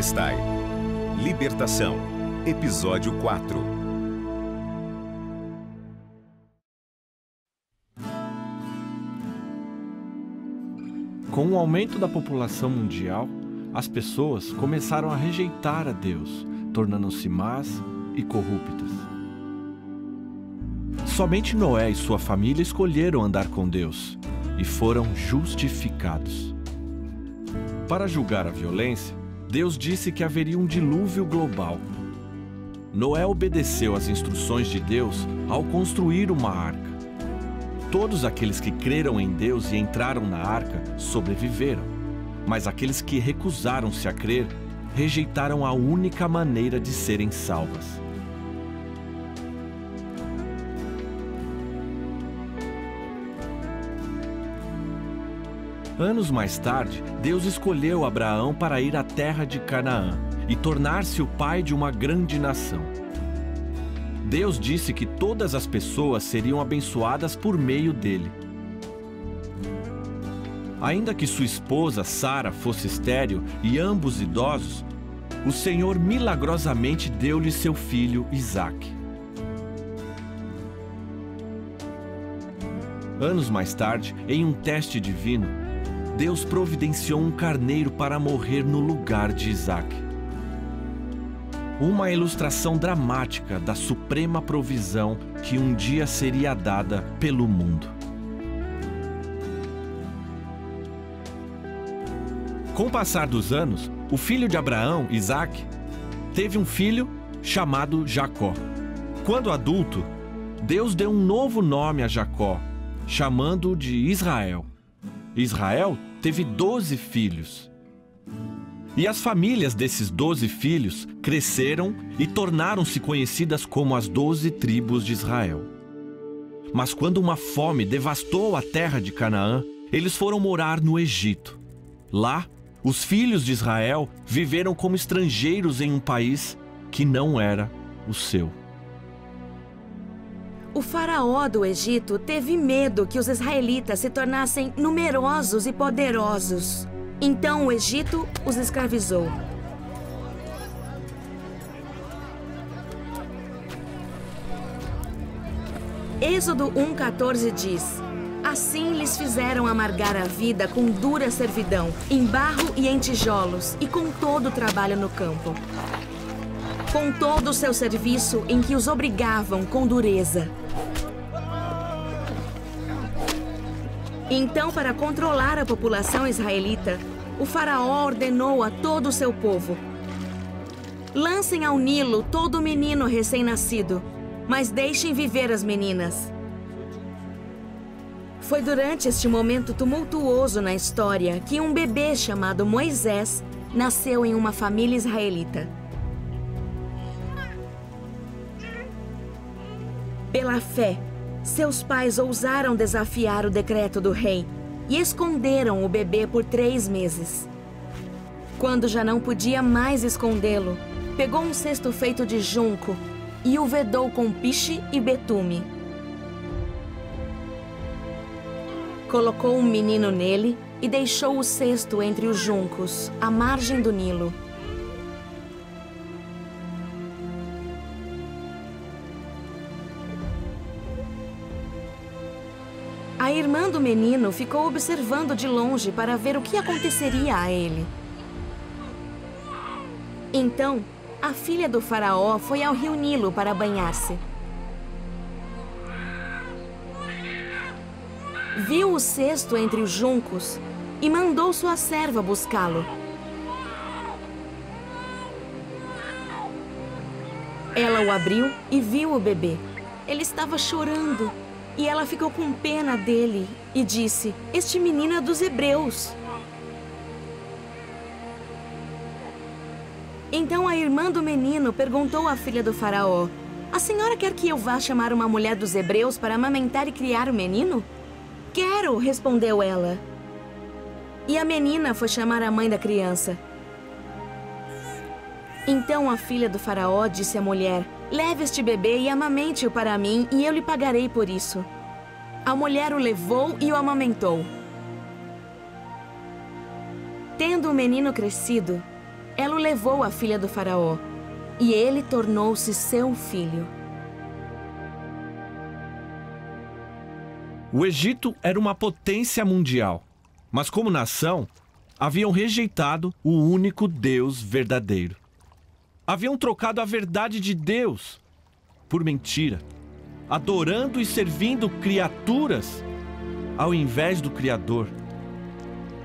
Tetelestai. Libertação, episódio 4. Com o aumento da população mundial, as pessoas começaram a rejeitar a Deus, tornando-se más e corruptas. Somente Noé e sua família escolheram andar com Deus e foram justificados. Para julgar a violência, Deus disse que haveria um dilúvio global. Noé obedeceu às instruções de Deus ao construir uma arca. Todos aqueles que creram em Deus e entraram na arca sobreviveram, mas aqueles que recusaram-se a crer rejeitaram a única maneira de serem salvas. Anos mais tarde, Deus escolheu Abraão para ir à terra de Canaã e tornar-se o pai de uma grande nação. Deus disse que todas as pessoas seriam abençoadas por meio dele. Ainda que sua esposa Sara fosse estéril e ambos idosos, o Senhor milagrosamente deu-lhe seu filho Isaque. Anos mais tarde, em um teste divino, Deus providenciou um carneiro para morrer no lugar de Isaque. Uma ilustração dramática da suprema provisão que um dia seria dada pelo mundo. Com o passar dos anos, o filho de Abraão, Isaque, teve um filho chamado Jacó. Quando adulto, Deus deu um novo nome a Jacó, chamando-o de Israel. Israel teve 12 filhos. E as famílias desses 12 filhos cresceram e tornaram-se conhecidas como as 12 tribos de Israel. Mas quando uma fome devastou a terra de Canaã, eles foram morar no Egito. Lá, os filhos de Israel viveram como estrangeiros em um país que não era o seu. O faraó do Egito teve medo que os israelitas se tornassem numerosos e poderosos. Então o Egito os escravizou. Êxodo 1:14 diz: assim lhes fizeram amargar a vida com dura servidão, em barro e em tijolos, e com todo o trabalho no campo. Com todo o seu serviço em que os obrigavam com dureza. Então, para controlar a população israelita, o faraó ordenou a todo o seu povo: lancem ao Nilo todo menino recém-nascido, mas deixem viver as meninas. Foi durante este momento tumultuoso na história que um bebê chamado Moisés nasceu em uma família israelita. Pela fé, seus pais ousaram desafiar o decreto do rei e esconderam o bebê por 3 meses. Quando já não podia mais escondê-lo, pegou um cesto feito de junco e o vedou com piche e betume. Colocou um menino nele e deixou o cesto entre os juncos, à margem do Nilo. A irmã do menino ficou observando de longe para ver o que aconteceria a ele. Então, a filha do faraó foi ao rio Nilo para banhar-se. Viu o cesto entre os juncos e mandou sua serva buscá-lo. Ela o abriu e viu o bebê. Ele estava chorando. E ela ficou com pena dele e disse: este menino é dos hebreus. Então a irmã do menino perguntou à filha do faraó: a senhora quer que eu vá chamar uma mulher dos hebreus para amamentar e criar o menino? Quero, respondeu ela. E a menina foi chamar a mãe da criança. Então a filha do faraó disse à mulher: leve este bebê e amamente-o para mim, e eu lhe pagarei por isso. A mulher o levou e o amamentou. Tendo o menino crescido, ela o levou à filha do faraó, e ele tornou-se seu filho. O Egito era uma potência mundial, mas como nação, haviam rejeitado o único Deus verdadeiro. Haviam trocado a verdade de Deus por mentira, adorando e servindo criaturas ao invés do Criador.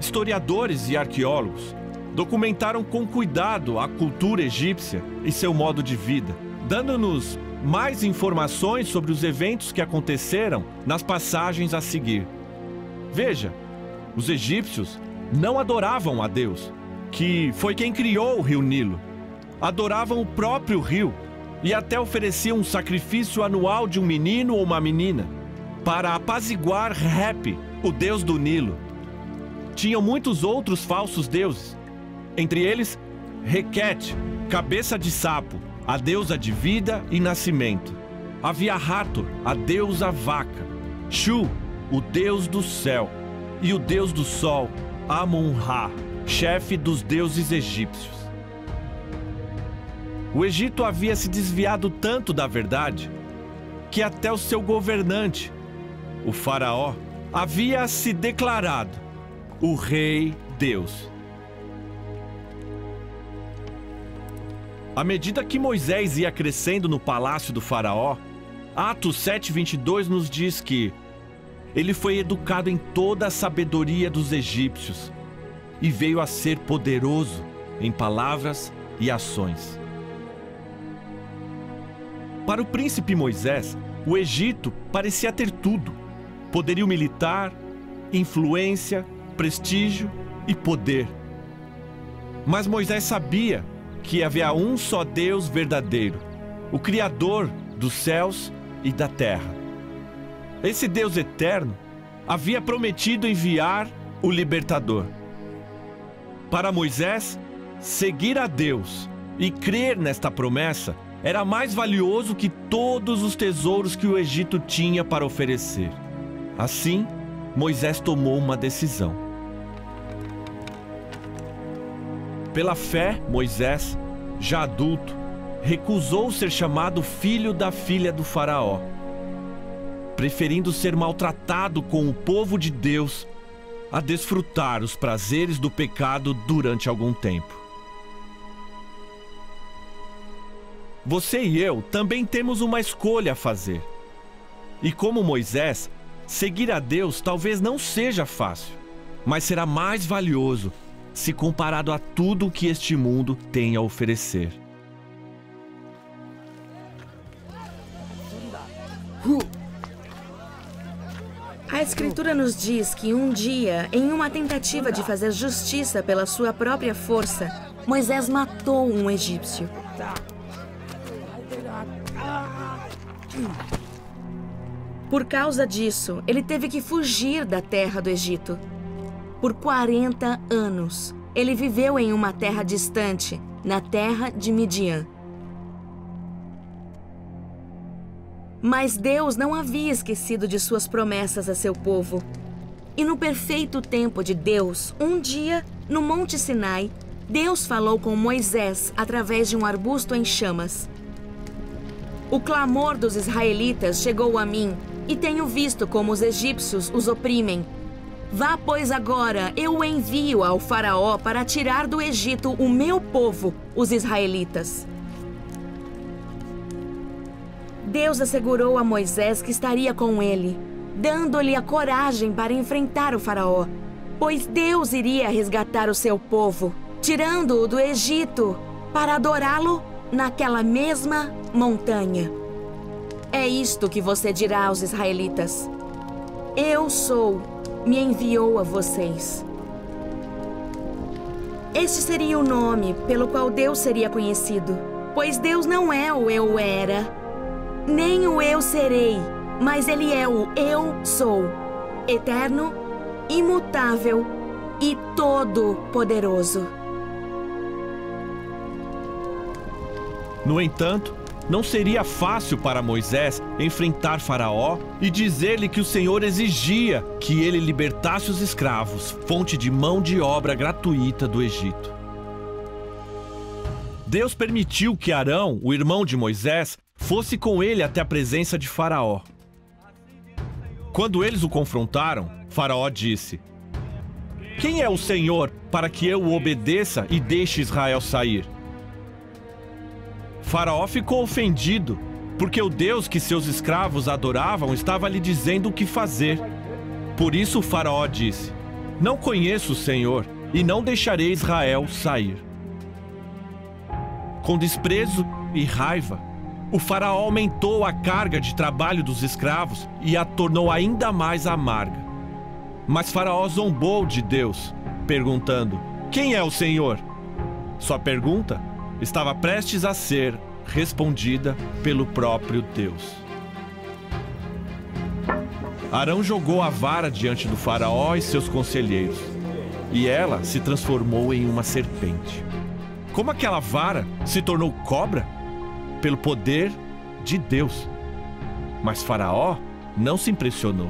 Historiadores e arqueólogos documentaram com cuidado a cultura egípcia e seu modo de vida, dando-nos mais informações sobre os eventos que aconteceram nas passagens a seguir. Veja, os egípcios não adoravam a Deus, que foi quem criou o rio Nilo. Adoravam o próprio rio e até ofereciam um sacrifício anual de um menino ou uma menina para apaziguar Rep, o deus do Nilo. Tinham muitos outros falsos deuses, entre eles Requete, cabeça de sapo, a deusa de vida e nascimento. Havia Hathor, a deusa vaca, Shu, o deus do céu, e o deus do sol, Amon-Ra, chefe dos deuses egípcios. O Egito havia se desviado tanto da verdade que até o seu governante, o faraó, havia se declarado o rei Deus. À medida que Moisés ia crescendo no palácio do faraó, Atos 7:22 nos diz que ele foi educado em toda a sabedoria dos egípcios e veio a ser poderoso em palavras e ações. Para o príncipe Moisés, o Egito parecia ter tudo: poderio militar, influência, prestígio e poder. Mas Moisés sabia que havia um só Deus verdadeiro, o Criador dos céus e da terra. Esse Deus eterno havia prometido enviar o libertador. Para Moisés, seguir a Deus e crer nesta promessa era mais valioso que todos os tesouros que o Egito tinha para oferecer. Assim, Moisés tomou uma decisão. Pela fé, Moisés, já adulto, recusou ser chamado filho da filha do faraó, preferindo ser maltratado com o povo de Deus a desfrutar os prazeres do pecado durante algum tempo. Você e eu também temos uma escolha a fazer. E como Moisés, seguir a Deus talvez não seja fácil, mas será mais valioso se comparado a tudo o que este mundo tem a oferecer. A Escritura nos diz que um dia, em uma tentativa de fazer justiça pela sua própria força, Moisés matou um egípcio. Por causa disso, ele teve que fugir da terra do Egito. Por 40 anos, ele viveu em uma terra distante, na terra de Midian. Mas Deus não havia esquecido de suas promessas a seu povo. E no perfeito tempo de Deus, um dia, no Monte Sinai, Deus falou com Moisés através de um arbusto em chamas. O clamor dos israelitas chegou a mim, e tenho visto como os egípcios os oprimem. Vá, pois, agora, eu o envio ao faraó para tirar do Egito o meu povo, os israelitas. Deus assegurou a Moisés que estaria com ele, dando-lhe a coragem para enfrentar o faraó, pois Deus iria resgatar o seu povo, tirando-o do Egito, para adorá-lo naquela mesma montanha. É isto que você dirá aos israelitas: Eu sou, me enviou a vocês. Este seria o nome pelo qual Deus seria conhecido, pois Deus não é o Eu Era, nem o Eu Serei, mas Ele é o Eu Sou, eterno, imutável e todo-poderoso. No entanto, não seria fácil para Moisés enfrentar Faraó e dizer-lhe que o Senhor exigia que ele libertasse os escravos, fonte de mão de obra gratuita do Egito. Deus permitiu que Arão, o irmão de Moisés, fosse com ele até a presença de Faraó. Quando eles o confrontaram, Faraó disse: "Quem é o Senhor para que eu o obedeça e deixe Israel sair?" Faraó ficou ofendido, porque o Deus que seus escravos adoravam estava lhe dizendo o que fazer. Por isso o Faraó disse: "Não conheço o Senhor e não deixarei Israel sair." Com desprezo e raiva, o Faraó aumentou a carga de trabalho dos escravos e a tornou ainda mais amarga. Mas Faraó zombou de Deus, perguntando: "Quem é o Senhor?" Sua pergunta estava prestes a ser respondida pelo próprio Deus. Arão jogou a vara diante do Faraó e seus conselheiros, e ela se transformou em uma serpente. Como aquela vara se tornou cobra? Pelo poder de Deus. Mas Faraó não se impressionou.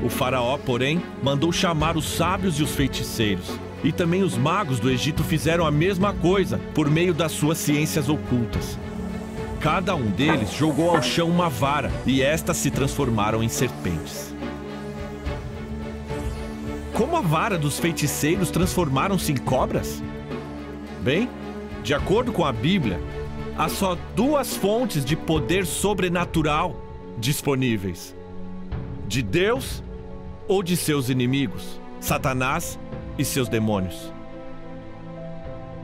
O Faraó, porém, mandou chamar os sábios e os feiticeiros. E também os magos do Egito fizeram a mesma coisa por meio das suas ciências ocultas. Cada um deles jogou ao chão uma vara e estas se transformaram em serpentes. Como a vara dos feiticeiros transformaram-se em cobras? Bem, de acordo com a Bíblia, há só duas fontes de poder sobrenatural disponíveis: de Deus ou de seus inimigos, Satanás e seus demônios.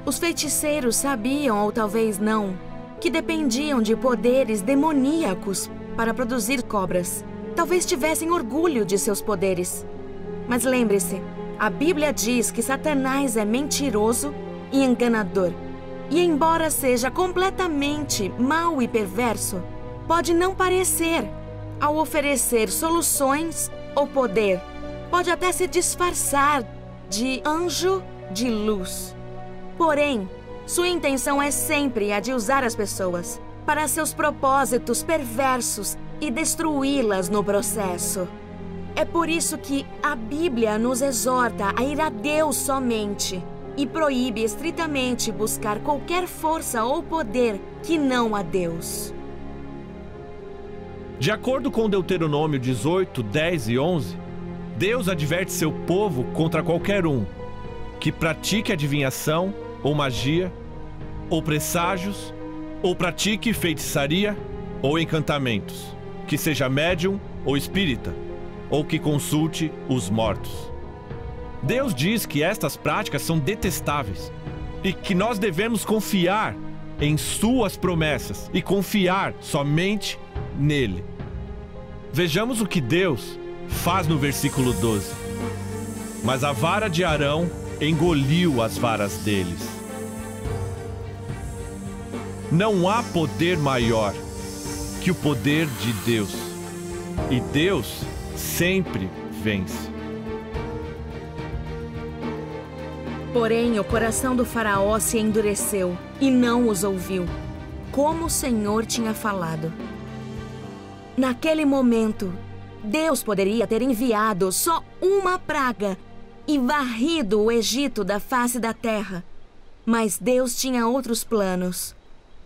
Os feiticeiros sabiam, ou talvez não, que dependiam de poderes demoníacos para produzir cobras. Talvez tivessem orgulho de seus poderes. Mas lembre-se, a Bíblia diz que Satanás é mentiroso e enganador. E embora seja completamente mau e perverso, pode não parecer ao oferecer soluções ou poder. Pode até se disfarçar de anjo de luz. Porém, sua intenção é sempre a de usar as pessoas para seus propósitos perversos e destruí-las no processo. É por isso que a Bíblia nos exorta a ir a Deus somente e proíbe estritamente buscar qualquer força ou poder que não a Deus. De acordo com Deuteronômio 18, 10 e 11, Deus adverte seu povo contra qualquer um que pratique adivinhação ou magia, ou presságios, ou pratique feitiçaria ou encantamentos, que seja médium ou espírita, ou que consulte os mortos. Deus diz que estas práticas são detestáveis e que nós devemos confiar em suas promessas e confiar somente nele. Vejamos o que Deus faz no versículo 12. Mas a vara de Arão engoliu as varas deles. Não há poder maior que o poder de Deus, e Deus sempre vence. Porém, o coração do faraó se endureceu e não os ouviu, como o Senhor tinha falado. Naquele momento, Deus poderia ter enviado só uma praga e varrido o Egito da face da terra. Mas Deus tinha outros planos.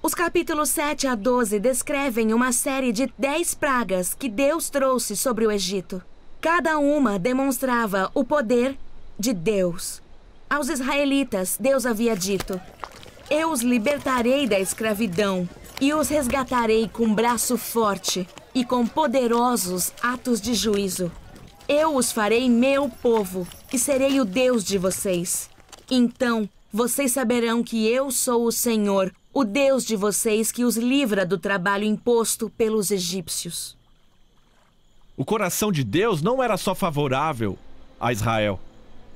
Os capítulos 7 a 12 descrevem uma série de 10 pragas que Deus trouxe sobre o Egito. Cada uma demonstrava o poder de Deus. Aos israelitas, Deus havia dito: "Eu os libertarei da escravidão e os resgatarei com braço forte e com poderosos atos de juízo. Eu os farei meu povo e serei o Deus de vocês. Então vocês saberão que eu sou o Senhor, o Deus de vocês, que os livra do trabalho imposto pelos egípcios." O coração de Deus não era só favorável a Israel.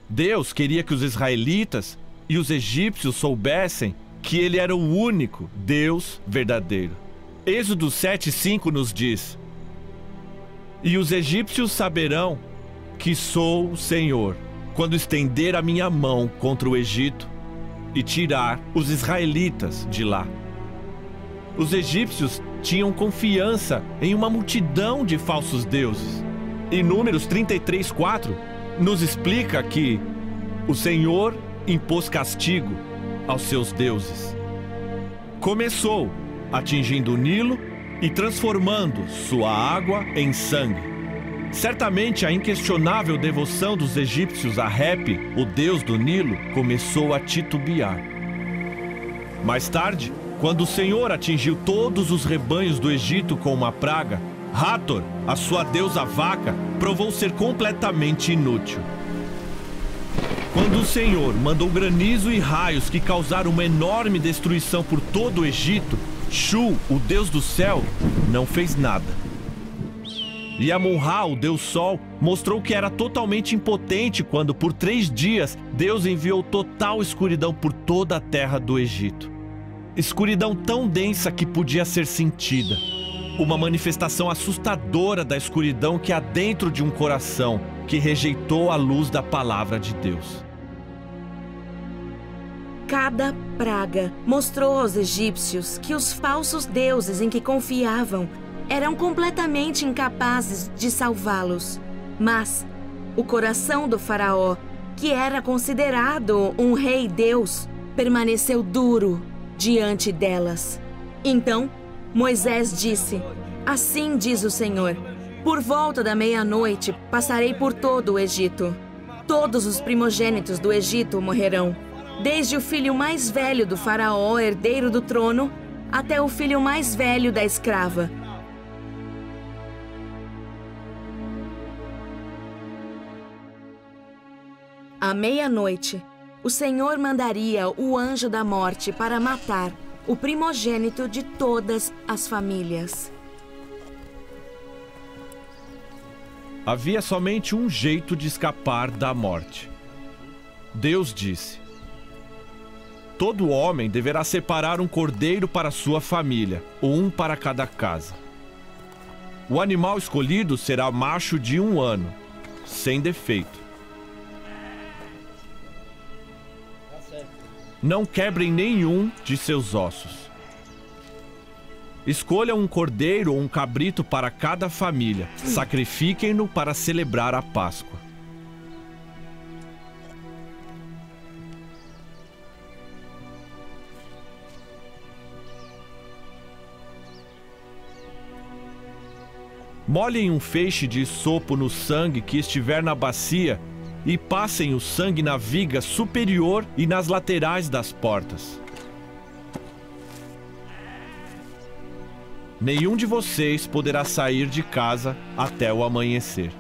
Deus queria que os israelitas e os egípcios soubessem que ele era o único Deus verdadeiro. Êxodo 7:5 nos diz: "E os egípcios saberão que sou o Senhor, quando estender a minha mão contra o Egito e tirar os israelitas de lá." Os egípcios tinham confiança em uma multidão de falsos deuses. E Números 33:4 nos explica que o Senhor impôs castigo aos seus deuses. Começou atingindo o Nilo e transformando sua água em sangue. Certamente a inquestionável devoção dos egípcios a Repe, o deus do Nilo, começou a titubear. Mais tarde, quando o Senhor atingiu todos os rebanhos do Egito com uma praga, Hathor, a sua deusa vaca, provou ser completamente inútil. Quando o Senhor mandou granizo e raios que causaram uma enorme destruição por todo o Egito, Shu, o deus do céu, não fez nada. E Amon-Ra, o deus sol, mostrou que era totalmente impotente quando, por 3 dias, Deus enviou total escuridão por toda a terra do Egito. Escuridão tão densa que podia ser sentida. Uma manifestação assustadora da escuridão que há dentro de um coração que rejeitou a luz da palavra de Deus. Cada praga mostrou aos egípcios que os falsos deuses em que confiavam eram completamente incapazes de salvá-los. Mas o coração do faraó, que era considerado um rei-deus, permaneceu duro diante delas. Então Moisés disse: assim diz o Senhor, por volta da meia-noite passarei por todo o Egito. Todos os primogênitos do Egito morrerão, desde o filho mais velho do faraó, herdeiro do trono, até o filho mais velho da escrava. À meia-noite, o Senhor mandaria o anjo da morte para matar o primogênito de todas as famílias. Havia somente um jeito de escapar da morte. Deus disse: todo homem deverá separar um cordeiro para sua família, um para cada casa. O animal escolhido será macho de 1 ano, sem defeito. Não quebrem nenhum de seus ossos. Escolham um cordeiro ou um cabrito para cada família. Sacrifiquem-no para celebrar a Páscoa. Molhem um feixe de sopo no sangue que estiver na bacia e passem o sangue na viga superior e nas laterais das portas. Nenhum de vocês poderá sair de casa até o amanhecer.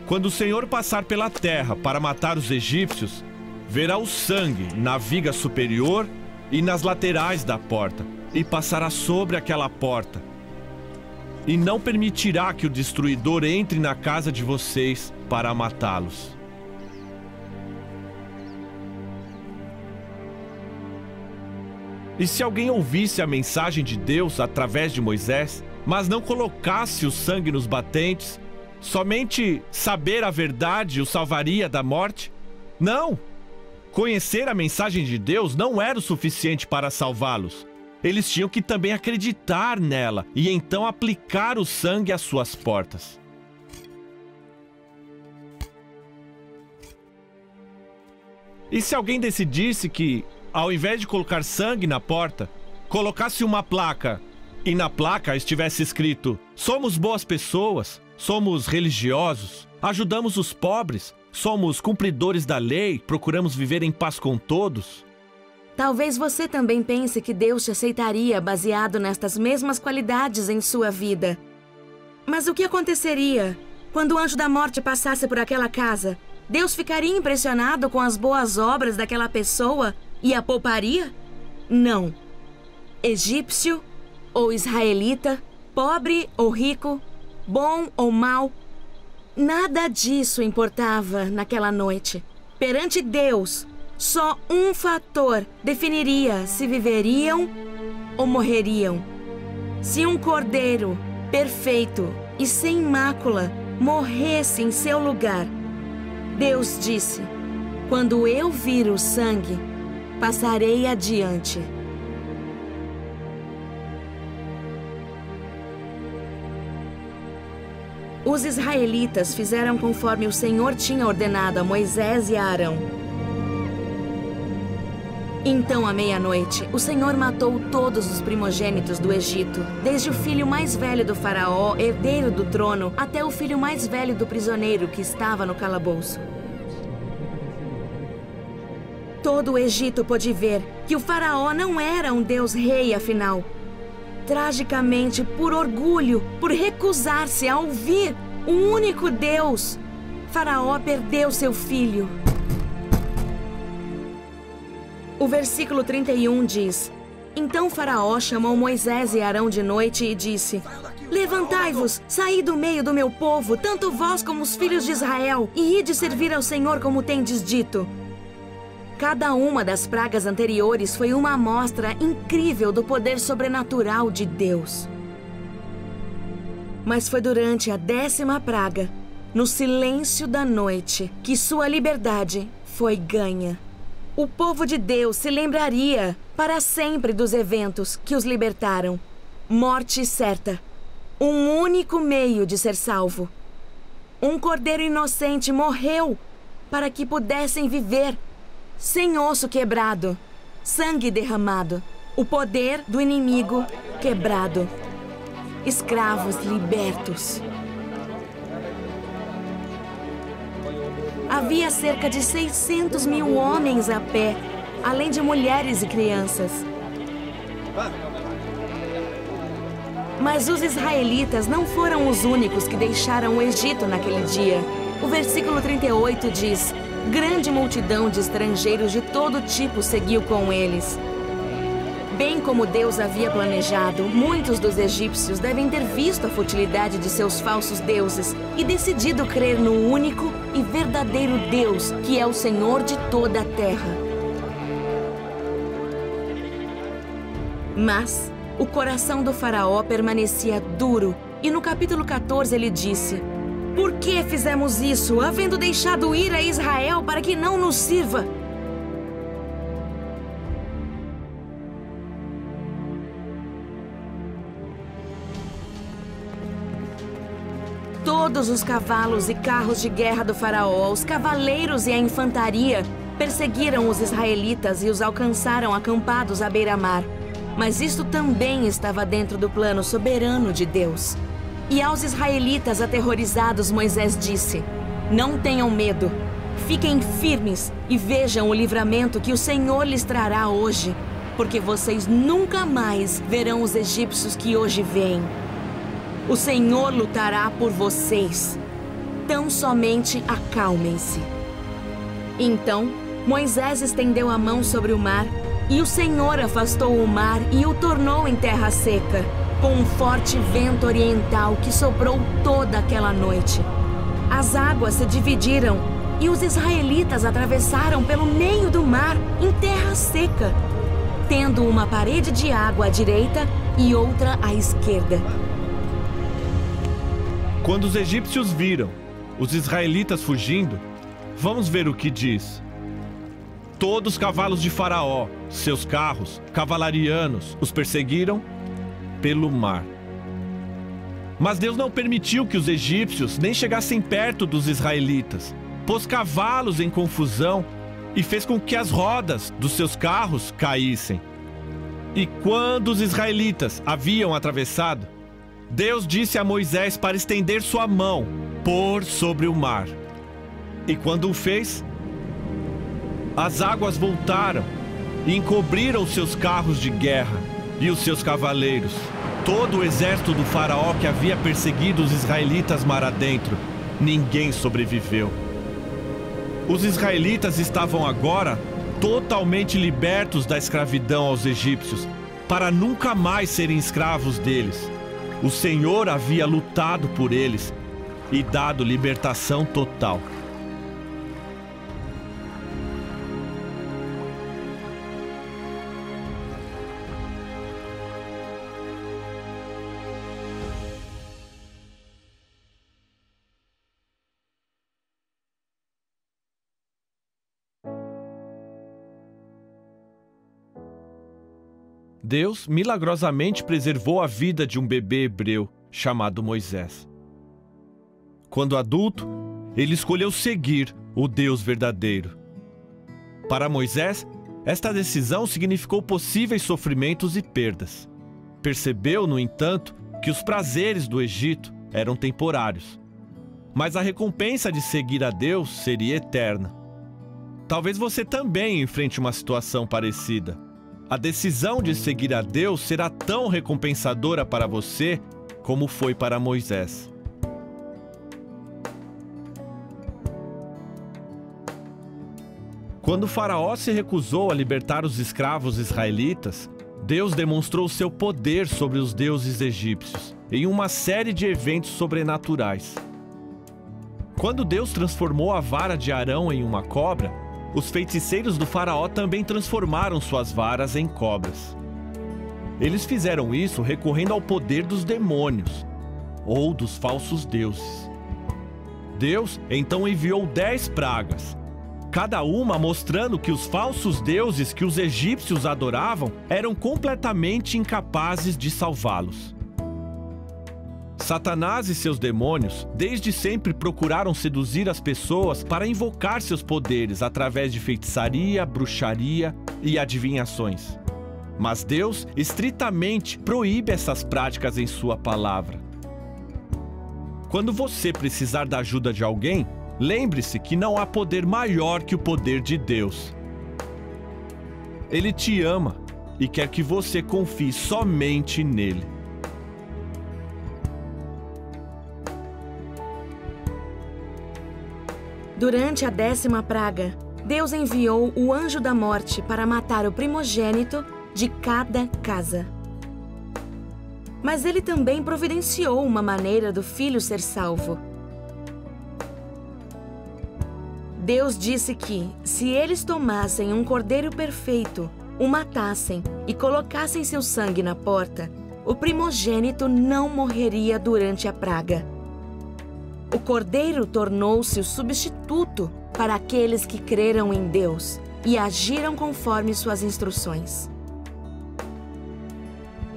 Quando o Senhor passar pela terra para matar os egípcios, verá o sangue na viga superior e nas laterais da porta, e passará sobre aquela porta. E não permitirá que o destruidor entre na casa de vocês para matá-los. E se alguém ouvisse a mensagem de Deus através de Moisés, mas não colocasse o sangue nos batentes, somente saber a verdade o salvaria da morte? Não! Conhecer a mensagem de Deus não era o suficiente para salvá-los. Eles tinham que também acreditar nela e então aplicar o sangue às suas portas. E se alguém decidisse que, ao invés de colocar sangue na porta, colocasse uma placa e na placa estivesse escrito: somos boas pessoas, somos religiosos, ajudamos os pobres, somos cumpridores da lei, procuramos viver em paz com todos? Talvez você também pense que Deus te aceitaria baseado nestas mesmas qualidades em sua vida. Mas o que aconteceria quando o anjo da morte passasse por aquela casa? Deus ficaria impressionado com as boas obras daquela pessoa e a pouparia? Não. Egípcio ou israelita, pobre ou rico, bom ou mau, nada disso importava naquela noite. Perante Deus, só um fator definiria se viveriam ou morreriam. Se um cordeiro perfeito e sem mácula morresse em seu lugar, Deus disse: quando eu vir o sangue, passarei adiante. Os israelitas fizeram conforme o Senhor tinha ordenado a Moisés e a Arão. Então, à meia-noite, o Senhor matou todos os primogênitos do Egito, desde o filho mais velho do faraó, herdeiro do trono, até o filho mais velho do prisioneiro que estava no calabouço. Todo o Egito pôde ver que o faraó não era um deus rei, afinal. Tragicamente, por orgulho, por recusar-se a ouvir o único Deus, Faraó perdeu seu filho. O versículo 31 diz: Então Faraó chamou Moisés e Arão de noite e disse: Levantai-vos, saí do meio do meu povo, tanto vós como os filhos de Israel, e ide servir ao Senhor como tendes dito. Cada uma das pragas anteriores foi uma amostra incrível do poder sobrenatural de Deus. Mas foi durante a 10ª praga, no silêncio da noite, que sua liberdade foi ganha. O povo de Deus se lembraria para sempre dos eventos que os libertaram. Morte certa. Um único meio de ser salvo. Um cordeiro inocente morreu para que pudessem viver. Sem osso quebrado, sangue derramado, o poder do inimigo quebrado, escravos libertos. Havia cerca de 600 mil homens a pé, além de mulheres e crianças. Mas os israelitas não foram os únicos que deixaram o Egito naquele dia. O versículo 38 diz: Grande multidão de estrangeiros de todo tipo seguiu com eles. Bem como Deus havia planejado, muitos dos egípcios devem ter visto a futilidade de seus falsos deuses e decidido crer no único e verdadeiro Deus, que é o Senhor de toda a terra. Mas o coração do faraó permanecia duro, e no capítulo 14 ele disse: Por que fizemos isso, havendo deixado ir a Israel para que não nos sirva? Todos os cavalos e carros de guerra do faraó, os cavaleiros e a infantaria, perseguiram os israelitas e os alcançaram acampados à beira-mar. Mas isto também estava dentro do plano soberano de Deus. E aos israelitas aterrorizados, Moisés disse: Não tenham medo, fiquem firmes e vejam o livramento que o Senhor lhes trará hoje, porque vocês nunca mais verão os egípcios que hoje veem. O Senhor lutará por vocês. Tão somente acalmem-se. Então, Moisés estendeu a mão sobre o mar, e o Senhor afastou o mar e o tornou em terra seca, com um forte vento oriental que soprou toda aquela noite. As águas se dividiram e os israelitas atravessaram pelo meio do mar em terra seca, tendo uma parede de água à direita e outra à esquerda. Quando os egípcios viram os israelitas fugindo, vamos ver o que diz. Todos os cavalos de Faraó, seus carros, cavalarianos, os perseguiram pelo mar. Mas Deus não permitiu que os egípcios nem chegassem perto dos israelitas, pôs cavalos em confusão e fez com que as rodas dos seus carros caíssem. E quando os israelitas haviam atravessado, Deus disse a Moisés para estender sua mão, por sobre o mar. E quando o fez, as águas voltaram e encobriram seus carros de guerra e os seus cavaleiros. Todo o exército do faraó que havia perseguido os israelitas mar adentro, ninguém sobreviveu. Os israelitas estavam agora totalmente libertos da escravidão aos egípcios, para nunca mais serem escravos deles. O Senhor havia lutado por eles e dado libertação total. Deus milagrosamente preservou a vida de um bebê hebreu chamado Moisés. Quando adulto, ele escolheu seguir o Deus verdadeiro. Para Moisés, Esta decisão significou possíveis sofrimentos e perdas. Percebeu, no entanto, que os prazeres do Egito eram temporários. Mas a recompensa de seguir a Deus seria eterna. Talvez você também enfrente uma situação parecida. A decisão de seguir a Deus será tão recompensadora para você como foi para Moisés. Quando Faraó se recusou a libertar os escravos israelitas, Deus demonstrou seu poder sobre os deuses egípcios em uma série de eventos sobrenaturais. Quando Deus transformou a vara de Arão em uma cobra, os feiticeiros do Faraó também transformaram suas varas em cobras. Eles fizeram isso recorrendo ao poder dos demônios, ou dos falsos deuses. Deus então enviou 10 pragas, cada uma mostrando que os falsos deuses que os egípcios adoravam eram completamente incapazes de salvá-los. Satanás e seus demônios desde sempre procuraram seduzir as pessoas para invocar seus poderes através de feitiçaria, bruxaria e adivinhações. Mas Deus estritamente proíbe essas práticas em sua palavra. Quando você precisar da ajuda de alguém, lembre-se que não há poder maior que o poder de Deus. Ele te ama e quer que você confie somente nele. Durante a 10ª praga, Deus enviou o anjo da morte para matar o primogênito de cada casa. Mas ele também providenciou uma maneira do filho ser salvo. Deus disse que, se eles tomassem um cordeiro perfeito, o matassem e colocassem seu sangue na porta, o primogênito não morreria durante a praga. O cordeiro tornou-se o substituto para aqueles que creram em Deus e agiram conforme suas instruções.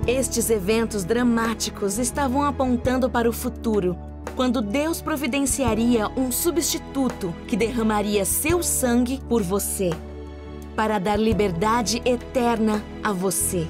Estes eventos dramáticos estavam apontando para o futuro, quando Deus providenciaria um substituto que derramaria seu sangue por você, para dar liberdade eterna a você.